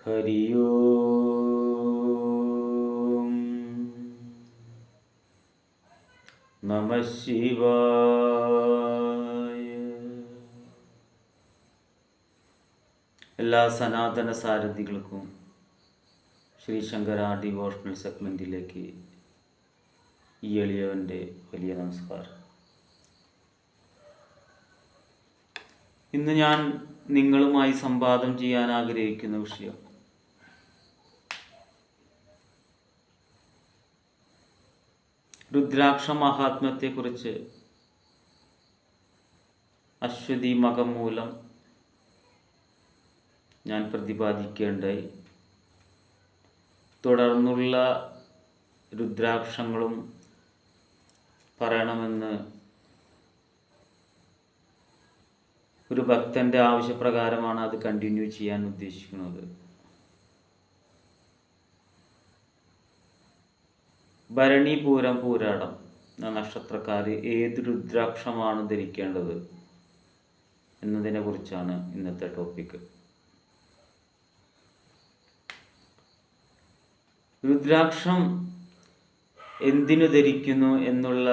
ഹരി ഓം നമഃ ശിവായ. എല്ലാ സനാതന സാരഥികൾക്കും ശ്രീ ശങ്കര ഡിവോഷണൽ സെഗ്മെൻറ്റിലേക്ക് ഈ എളിയവൻ്റെ വലിയ നമസ്കാരം. ഇന്ന് ഞാൻ നിങ്ങളുമായി സംവാദം ചെയ്യാൻ ആഗ്രഹിക്കുന്ന വിഷയം രുദ്രാക്ഷ മഹാത്മ്യത്തെക്കുറിച്ച് അശ്വതി മകം മൂലം ഞാൻ പ്രതിപാദിക്കേണ്ടായി. തുടർന്നുള്ള രുദ്രാക്ഷങ്ങളും പറയണമെന്ന് ഒരു ഭക്തൻ്റെ ആവശ്യപ്രകാരമാണ് അത് കണ്ടിന്യൂ ചെയ്യാൻ ഉദ്ദേശിക്കുന്നത്. ഭരണി, പൂരം, പൂരാടം നക്ഷത്രക്കാർ ഏത് രുദ്രാക്ഷമാണ് ധരിക്കേണ്ടത് എന്നതിനെ കുറിച്ചാണ് ഇന്നത്തെ ടോപ്പിക്ക്. രുദ്രാക്ഷം എന്തിനു ധരിക്കുന്നു എന്നുള്ള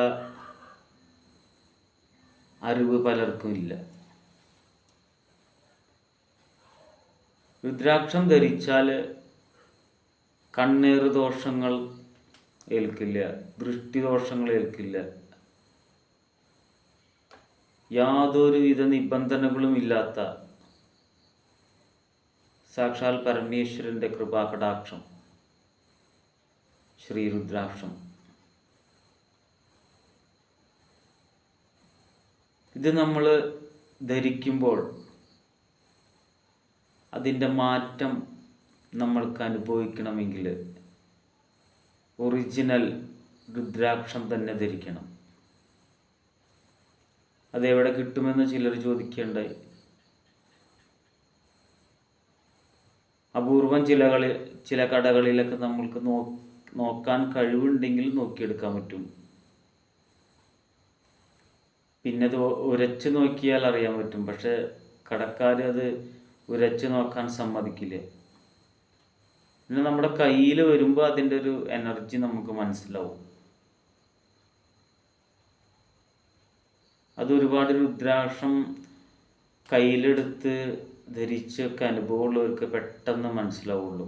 അറിവ് പലർക്കും ഇല്ല. രുദ്രാക്ഷം ധരിച്ചാൽ കണ്ണേറ് ദോഷങ്ങൾ ഏൽക്കില്ല, ദൃഷ്ടിദോഷങ്ങൾ ഏൽക്കില്ല, യാതൊരുവിധ നിബന്ധനകളും ഇല്ലാത്ത സാക്ഷാൽ പരമേശ്വരൻ്റെ കൃപാകടാക്ഷം ശ്രീ രുദ്രാക്ഷം. ഇത് നമ്മൾ ധരിക്കുമ്പോൾ അതിൻ്റെ മാറ്റം നമ്മൾക്ക് അനുഭവിക്കണമെങ്കിൽ ഒറിജിനൽ രുദ്രാക്ഷം തന്നെ ധരിക്കണം. അതെവിടെ കിട്ടുമെന്ന് ചിലർ ചോദിക്കേണ്ടായി. അപൂർവം ചില കടകളിലൊക്കെ നമ്മൾക്ക് നോക്കാൻ കഴിവുണ്ടെങ്കിൽ നോക്കിയെടുക്കാൻ പറ്റും. പിന്നെ അത് ഉരച്ച് നോക്കിയാൽ അറിയാൻ പറ്റും. പക്ഷെ കടക്കാർ അത് ഉരച്ച് നോക്കാൻ സമ്മതിക്കില്ല. പിന്നെ നമ്മുടെ കയ്യിൽ വരുമ്പോൾ അതിൻ്റെ ഒരു എനർജി നമുക്ക് മനസ്സിലാവും. അത് ഒരുപാട് രുദ്രാക്ഷം കയ്യിലെടുത്ത് ധരിച്ചൊക്കെ അനുഭവമുള്ളവർക്ക് പെട്ടെന്ന് മനസ്സിലാവുള്ളൂ.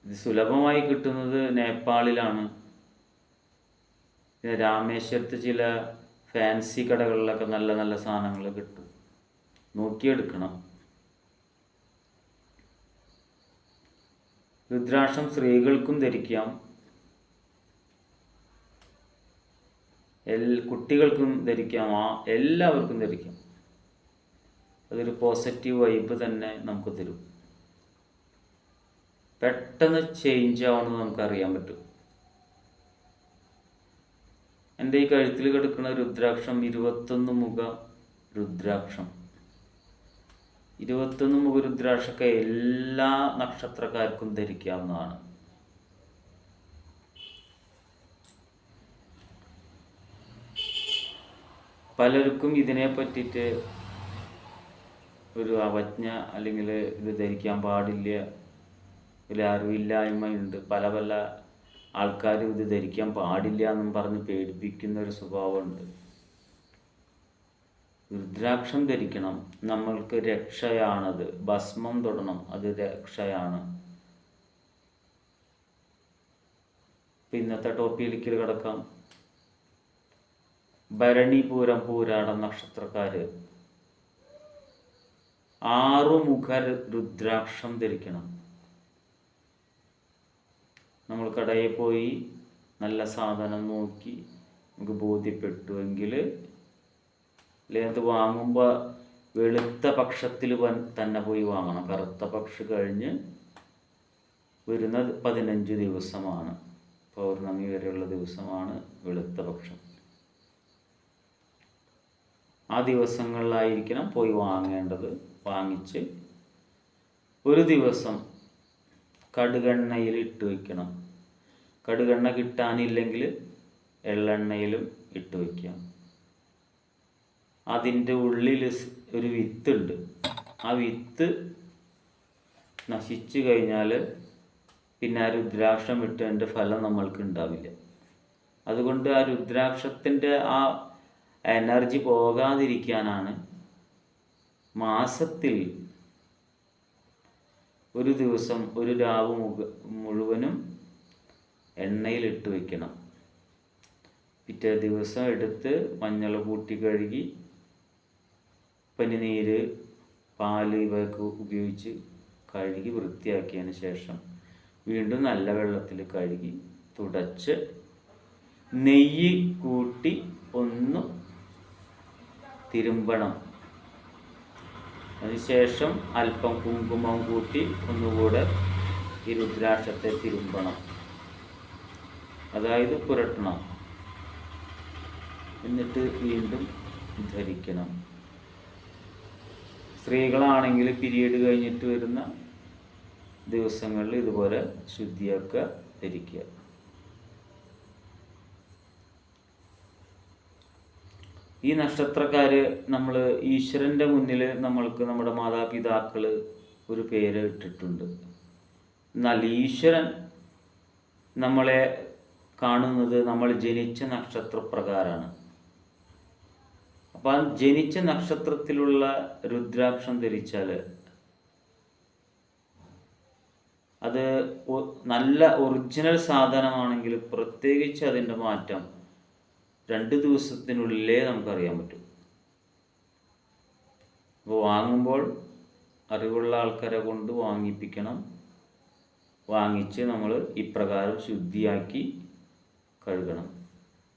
ഇത് സുലഭമായി കിട്ടുന്നത് നേപ്പാളിലാണ്. പിന്നെ രാമേശ്വരത്ത് ചില ഫാൻസി കടകളിലൊക്കെ നല്ല നല്ല സാധനങ്ങൾ കിട്ടും. നോക്കിയെടുക്കണം. രുദ്രാക്ഷം സ്ത്രീകൾക്കും ധരിക്കാം, കുട്ടികൾക്കും ധരിക്കാം, എല്ലാവർക്കും ധരിക്കാം. അതൊരു പോസിറ്റീവ് വൈബ് തന്നെ നമുക്ക് തരും. പെട്ടെന്ന് ചേഞ്ച് ആവുമെന്ന് നമുക്കറിയാൻ പറ്റും. എൻ്റെ ഈ കഴുത്തിൽ കിടക്കുന്ന രുദ്രാക്ഷം 21 മുഖ രുദ്രാക്ഷം. 21 മുഖ രുദ്രാക്ഷമൊക്കെ എല്ലാ നക്ഷത്രക്കാർക്കും ധരിക്കാവുന്നതാണ്. പലർക്കും ഇതിനെ പറ്റിയിട്ട് ഒരു അവജ്ഞ അല്ലെങ്കിൽ ഇത് ധരിക്കാൻ പാടില്ല, ഒരു അറിവില്ലായ്മയുണ്ട്. പല പല ആൾക്കാരും ഇത് ധരിക്കാൻ പാടില്ല എന്നും പറഞ്ഞ് പേടിപ്പിക്കുന്ന ഒരു സ്വഭാവമുണ്ട്. രുദ്രാക്ഷം ധരിക്കണം, നമ്മൾക്ക് രക്ഷയാണത്. ഭസ്മം തൊടണം, അത് രക്ഷയാണ്. ഇന്നത്തെ ടോപ്പിക്കിൽ കിടക്കാം. ഭരണി, പൂരം, പൂരാടം നക്ഷത്രക്കാർ 6 മുഖ രുദ്രാക്ഷം ധരിക്കണം. നമ്മൾ കടയിൽ പോയി നല്ല സാധനം നോക്കി നമുക്ക് ബോധ്യപ്പെട്ടുവെങ്കിൽ, അല്ലെങ്കിൽ അത് വാങ്ങുമ്പോൾ വെളുത്ത പക്ഷത്തിൽ തന്നെ പോയി വാങ്ങണം. കറുത്ത പക്ഷം കഴിഞ്ഞ് വരുന്ന 15 ദിവസമാണ്, പൗർണമി വരെയുള്ള ദിവസമാണ് വെളുത്ത പക്ഷം. ആ ദിവസങ്ങളിലായിരിക്കണം പോയി വാങ്ങേണ്ടത്. വാങ്ങിച്ച് ഒരു ദിവസം കടുകെണ്ണയിൽ ഇട്ട് വയ്ക്കണം. കടുകെണ്ണ കിട്ടാനില്ലെങ്കിൽ എള്ളെണ്ണയിലും ഇട്ട് വയ്ക്കാം. അതിൻ്റെ ഉള്ളിൽ ഒരു വിത്തുണ്ട്. ആ വിത്ത് നശിച്ചു കഴിഞ്ഞാൽ പിന്നെ ആ രുദ്രാക്ഷം ഇട്ടതിൻ്റെ ഫലം നമ്മൾക്ക് ഉണ്ടാവില്ല. അതുകൊണ്ട് ആ രുദ്രാക്ഷത്തിൻ്റെ ആ എനർജി പോകാതിരിക്കാനാണ് മാസത്തിൽ ഒരു ദിവസം ഒരു രാവ് മുഴുവനും എണ്ണയിലിട്ട് വയ്ക്കണം. പിറ്റേ ദിവസം എടുത്ത് മഞ്ഞൾ കൂട്ടി കഴുകി പനിനീര്, പാല് ഇവയൊക്കെ ഉപയോഗിച്ച് കഴുകി വൃത്തിയാക്കിയതിന് ശേഷം വീണ്ടും നല്ല വെള്ളത്തിൽ കഴുകി തുടച്ച് നെയ്യ് കൂട്ടി ഒന്ന് തിരുമ്പണം. അതിനുശേഷം അല്പം കുങ്കുമം കൂട്ടി ഒന്നുകൂടെ ഈ രുദ്രാക്ഷത്തെ തിരുമ്പണം, അതായത് പുരട്ടണം. എന്നിട്ട് വീണ്ടും ധരിക്കണം. സ്ത്രീകളാണെങ്കിൽ പീരീഡ് കഴിഞ്ഞിട്ട് വരുന്ന ദിവസങ്ങളിൽ ഇതുപോലെ ശുദ്ധിയൊക്കെ ധരിക്കുക. ഈ നക്ഷത്രക്കാർ നമ്മൾ ഈശ്വരൻ്റെ മുന്നിൽ നമ്മൾക്ക് നമ്മുടെ മാതാപിതാക്കൾ ഒരു പേര് ഇട്ടിട്ടുണ്ട്. എന്നാൽ ഈശ്വരൻ നമ്മളെ കാണുന്നത് നമ്മൾ ജനിച്ച നക്ഷത്രപ്രകാരമാണ്. അപ്പം ജനിച്ച നക്ഷത്രത്തിലുള്ള രുദ്രാക്ഷം ധരിച്ചാൽ അത് നല്ല ഒറിജിനൽ സാധനമാണെങ്കിൽ പ്രത്യേകിച്ച് അതിൻ്റെ മാറ്റം 2 ദിവസത്തിനുള്ളിലേ നമുക്കറിയാൻ പറ്റും. അപ്പോൾ വാങ്ങുമ്പോൾ അറിവുള്ള ആൾക്കാരെ കൊണ്ട് വാങ്ങിപ്പിക്കണം. വാങ്ങിച്ച് നമ്മൾ ഇപ്രകാരം ശുദ്ധിയാക്കി കഴുകണം,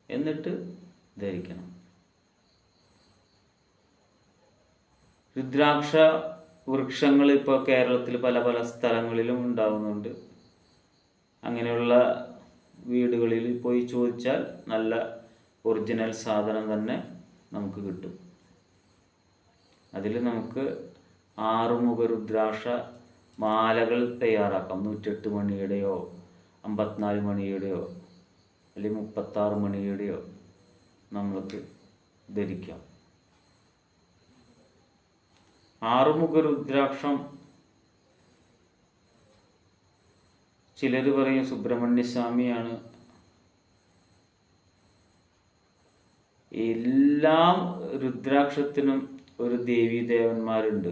എന്നിട്ട് ധരിക്കണം. രുദ്രാക്ഷ വൃക്ഷങ്ങൾ ഇപ്പോൾ കേരളത്തിൽ പല പല സ്ഥലങ്ങളിലും ഉണ്ടാകുന്നുണ്ട്. അങ്ങനെയുള്ള വീടുകളിൽ പോയി ചോദിച്ചാൽ നല്ല ഒറിജിനൽ സാധനം തന്നെ നമുക്ക് കിട്ടും. അതിൽ നമുക്ക് 6 മുഖ രുദ്രാക്ഷ മാലകൾ തയ്യാറാക്കാം. 108 മണിയുടെയോ 54 മണിയുടെയോ അല്ലെങ്കിൽ 36 മണിയുടെയോ നമ്മൾക്ക് ധരിക്കാം. 6 മുഖ രുദ്രാക്ഷം ചിലർ പറയും സുബ്രഹ്മണ്യ സ്വാമിയാണ്. എല്ലാം രുദ്രാക്ഷത്തിനും ഒരു ദേവീ ദേവന്മാരുണ്ട്.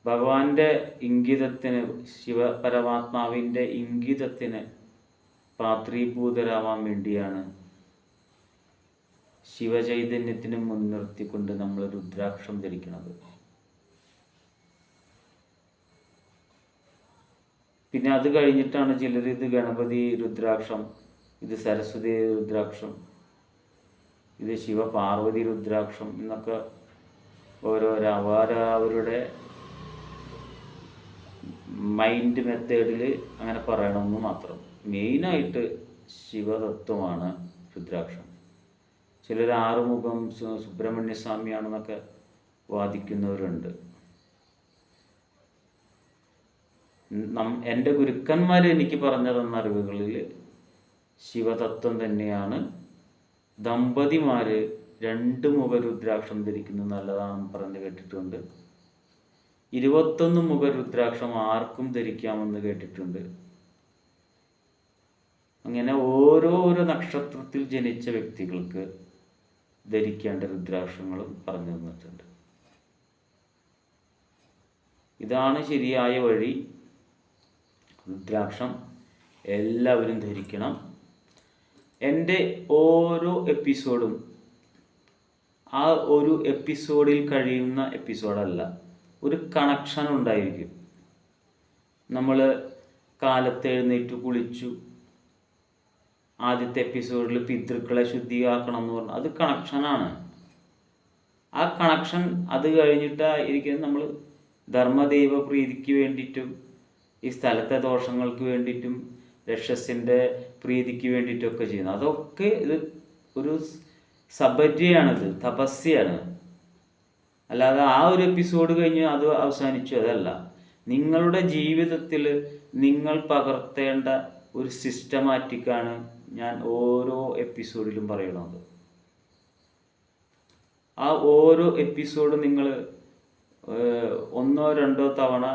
ഭഗവാന്റെ ഇംഗിതത്തിന്, ശിവപരമാത്മാവിൻ്റെ ഇംഗിതത്തിന് പാത്രീഭൂതരാവാൻ വേണ്ടിയാണ് ശിവചൈതന്യത്തിന് മുൻനിർത്തിക്കൊണ്ട് നമ്മൾ രുദ്രാക്ഷം ധരിക്കുന്നത്. പിന്നെ അത് കഴിഞ്ഞിട്ടാണ് ചിലർ ഇത് ഗണപതി രുദ്രാക്ഷം, ഇത് സരസ്വതി രുദ്രാക്ഷം, ഇത് ശിവപാർവതി രുദ്രാക്ഷം എന്നൊക്കെ അവരവരുടെ മൈൻഡ് മെത്തേഡിൽ അങ്ങനെ പറയണമെന്ന് മാത്രം. മെയിനായിട്ട് ശിവതത്വമാണ് രുദ്രാക്ഷം. ചിലർ 6 മുഖം സുബ്രഹ്മണ്യ സ്വാമിയാണെന്നൊക്കെ വാദിക്കുന്നവരുണ്ട്. എൻ്റെ ഗുരുക്കന്മാർ എനിക്ക് പറഞ്ഞു തന്ന അറിവുകളിൽ ശിവതത്വം തന്നെയാണ്. ദമ്പതിമാർ 2 മുഖ രുദ്രാക്ഷം ധരിക്കുന്നത് നല്ലതാണെന്ന് പറഞ്ഞു കേട്ടിട്ടുണ്ട്. 21 മുഖ രുദ്രാക്ഷം ആർക്കും ധരിക്കാമെന്ന് കേട്ടിട്ടുണ്ട്. അങ്ങനെ ഓരോരോ നക്ഷത്രത്തിൽ ജനിച്ച വ്യക്തികൾക്ക് ധരിക്കേണ്ട രുദ്രാക്ഷങ്ങളും പറഞ്ഞു തന്നിട്ടുണ്ട്. ഇതാണ് ശരിയായ വഴി. രുദ്രാക്ഷം എല്ലാവരും ധരിക്കണം. എൻ്റെ ഓരോ എപ്പിസോഡും ആ ഒരു എപ്പിസോഡിൽ കഴിയുന്ന എപ്പിസോഡല്ല, ഒരു കണക്ഷൻ ഉണ്ടായിരിക്കും. നമ്മൾ കാലത്ത് എഴുന്നേറ്റ് കുളിച്ചു, ആദ്യത്തെ എപ്പിസോഡിൽ പിതൃക്കളെ ശുദ്ധിയാക്കണം എന്ന് പറഞ്ഞു, അത് കണക്ഷനാണ്. ആ കണക്ഷൻ അത് കഴിഞ്ഞിട്ടായിരിക്കും നമ്മൾ ധർമ്മദൈവ പ്രീതിക്ക് വേണ്ടിയിട്ടും ഈ സ്ഥലത്തെ ദോഷങ്ങൾക്ക് വേണ്ടിയിട്ടും രക്ഷസിൻ്റെ പ്രീതിക്ക് വേണ്ടിയിട്ടൊക്കെ ചെയ്യുന്നത്. അതൊക്കെ ഇത് ഒരു സബര്യയാണിത്, തപസ്യാണ്. അല്ലാതെ ആ ഒരു എപ്പിസോഡ് കഴിഞ്ഞ് അത് അവസാനിച്ചു, അതല്ല. നിങ്ങളുടെ ജീവിതത്തിൽ നിങ്ങൾ പകർത്തേണ്ട ഒരു സിസ്റ്റമാറ്റിക്കാണ് ഞാൻ ഓരോ എപ്പിസോഡിലും പറയണത്. ആ ഓരോ എപ്പിസോഡ് നിങ്ങൾ ഒന്നോ രണ്ടോ തവണ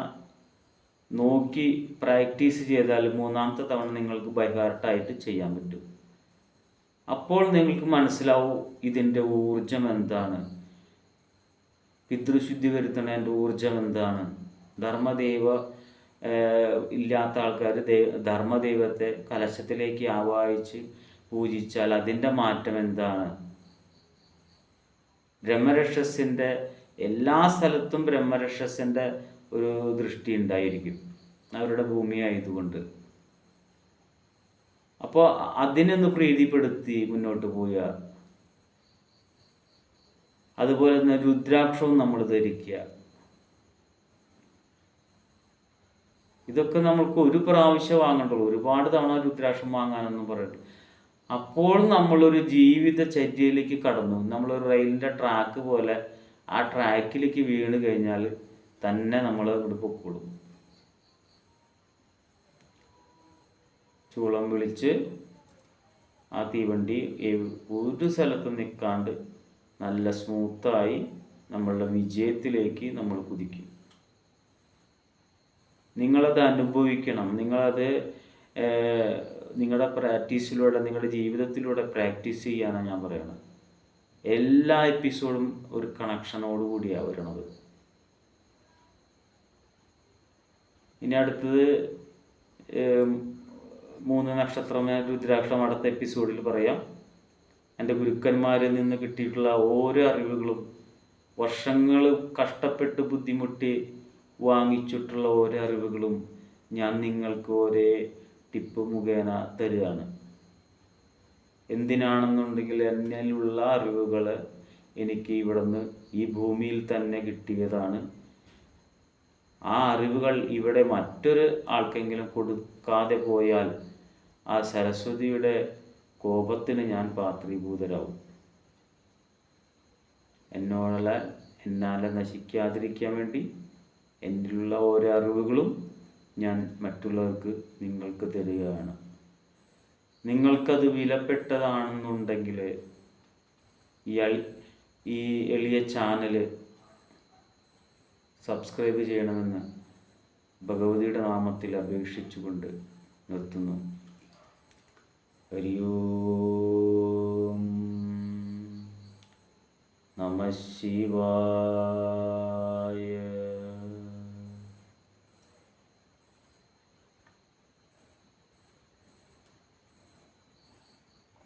നോക്കി പ്രാക്ടീസ് ചെയ്താൽ മൂന്നാമത്തെ തവണ നിങ്ങൾക്ക് ബൈഹാർട്ടായിട്ട് ചെയ്യാൻ പറ്റും. അപ്പോൾ നിങ്ങൾക്ക് മനസ്സിലാവും ഇതിൻ്റെ ഊർജം എന്താണ്, പിതൃശുദ്ധി വരുത്തുന്നതിൻ്റെ ഊർജം എന്താണ്. ധർമ്മദൈവ ഇല്ലാത്ത ആൾക്കാർ ധർമ്മദൈവത്തെ കലശത്തിലേക്ക് ആവാഹിച്ച് പൂജിച്ചാൽ അതിൻ്റെ മാറ്റം എന്താണ്. ബ്രഹ്മരക്ഷസിൻ്റെ എല്ലാ സ്ഥലത്തും ബ്രഹ്മരക്ഷസിൻ്റെ ഒരു ദൃഷ്ടി ഉണ്ടായിരിക്കും, അവരുടെ ഭൂമിയായതുകൊണ്ട്. അപ്പോൾ അതിനൊന്ന് പ്രീതിപ്പെടുത്തി മുന്നോട്ട് പോവുക. അതുപോലെ തന്നെ രുദ്രാക്ഷവും നമ്മൾ ധരിക്കുക. ഇതൊക്കെ നമ്മൾക്ക് ഒരു പ്രാവശ്യം വാങ്ങണ്ടുള്ളൂ, ഒരുപാട് തവണ രുദ്രാക്ഷം വാങ്ങാനൊന്നും പറയരുത്. അപ്പോൾ നമ്മളൊരു ജീവിതചര്യയിലേക്ക് കടന്നു. നമ്മളൊരു റെയിലിൻ്റെ ട്രാക്ക് പോലെ ആ ട്രാക്കിലേക്ക് വീണ് കഴിഞ്ഞാൽ തന്നെ നമ്മൾ ഇവിടെ പൊക്കോളും. ചൂളം വിളിച്ച് ആ തീവണ്ടി ഒരു സ്ഥലത്തും നിൽക്കാണ്ട് നല്ല സ്മൂത്തായി നമ്മളുടെ വിജയത്തിലേക്ക് നമ്മൾ കുതിക്കും. നിങ്ങളത് അനുഭവിക്കണം. നിങ്ങളത് നിങ്ങളുടെ പ്രാക്ടീസിലൂടെ, നിങ്ങളുടെ ജീവിതത്തിലൂടെ പ്രാക്ടീസ് ചെയ്യാനാണ് ഞാൻ പറയുന്നത്. എല്ലാ എപ്പിസോഡും ഒരു കണക്ഷനോടുകൂടിയാണ് വരണത്. ഇനി അടുത്തത് 3 നക്ഷത്രം രുദ്രാക്ഷം അടുത്ത എപ്പിസോഡിൽ പറയാം. എൻ്റെ ഗുരുക്കന്മാരിൽ നിന്ന് കിട്ടിയിട്ടുള്ള ഓരോ അറിവുകളും, വർഷങ്ങൾ കഷ്ടപ്പെട്ട് ബുദ്ധിമുട്ടി വാങ്ങിച്ചിട്ടുള്ള ഓരോ അറിവുകളും ഞാൻ നിങ്ങൾക്ക് ഒരേ ടിപ്പ് മുഖേന തരികയാണ്. എന്തിനാണെന്നുണ്ടെങ്കിൽ എന്നിലുള്ള അറിവുകൾ എനിക്ക് ഇവിടുന്ന് ഈ ഭൂമിയിൽ തന്നെ കിട്ടിയതാണ്. ആ അറിവുകൾ ഇവിടെ മറ്റൊരു ആൾക്കെങ്കിലും കൊടുക്കാതെ പോയാൽ ആ സരസ്വതിയുടെ കോപത്തിന് ഞാൻ പാത്രീഭൂതരാകും. എന്നാലെ നശിക്കാതിരിക്കാൻ വേണ്ടി എന്നിലുള്ള ഓരോ അറിവുകളും ഞാൻ മറ്റുള്ളവർക്ക് നിങ്ങൾക്ക് തരികയാണ്. നിങ്ങൾക്കത് വിലപ്പെട്ടതാണെന്നുണ്ടെങ്കിൽ ഈ എളിയ ചാനൽ സബ്സ്ക്രൈബ് ചെയ്യണമെന്ന് ഭഗവതിയുടെ നാമത്തിൽ അപേക്ഷിച്ചുകൊണ്ട് നിർത്തുന്നു. ഹരി ഓം നമഃ ശിവായ.